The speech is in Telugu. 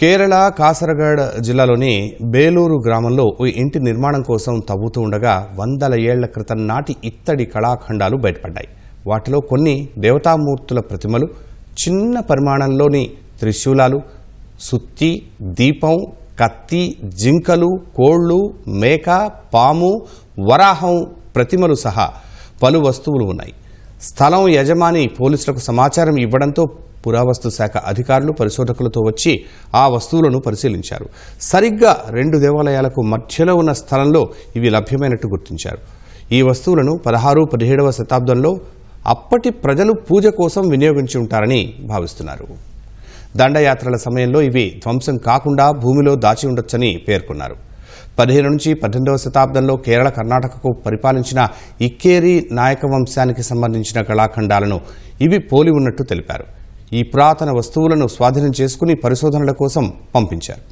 కేరళ కాసరగఢ్ జిల్లాలోని బేలూరు గ్రామంలో ఓ ఇంటి నిర్మాణం కోసం తవ్వుతూ ఉండగా వందల ఏళ్ల క్రితం నాటి ఇత్తడి కళాఖండాలు బయటపడ్డాయి. వాటిలో కొన్ని దేవతామూర్తుల ప్రతిమలు, చిన్న పరిమాణంలోని త్రిశూలాలు, సుత్తి, దీపం, కత్తి, జింకలు, కోళ్లు, మేక, పాము, వరాహం ప్రతిమలు సహా పలు వస్తువులు ఉన్నాయి. స్థలం యజమాని పోలీసులకు సమాచారం ఇవ్వడంతో పురావస్తు శాఖ అధికారులు పరిశోధకులతో వచ్చి ఆ వస్తువులను పరిశీలించారు. సరిగ్గా 2 దేవాలయాలకు మధ్యలో ఉన్న స్థలంలో ఇవి లభ్యమైనట్టు గుర్తించారు. ఈ వస్తువులను 16-17వ శతాబ్దంలో అప్పటి ప్రజలు పూజ కోసం వినియోగించి ఉంటారని భావిస్తున్నారు. దండయాత్రల సమయంలో ఇవి ధ్వంసం కాకుండా భూమిలో దాచి ఉండొచ్చని పేర్కొన్నారు. 15 నుంచి 18వ శతాబ్దంలో కేరళ, కర్ణాటకకు పరిపాలించిన ఇక్కేరి నాయక వంశానికి సంబంధించిన కళాఖండాలను ఇవి పోలి ఉన్నట్టు తెలిపారు. ఈ పురాతన వస్తువులను స్వాధీనం చేసుకుని పరిశోధనల కోసం పంపించారు.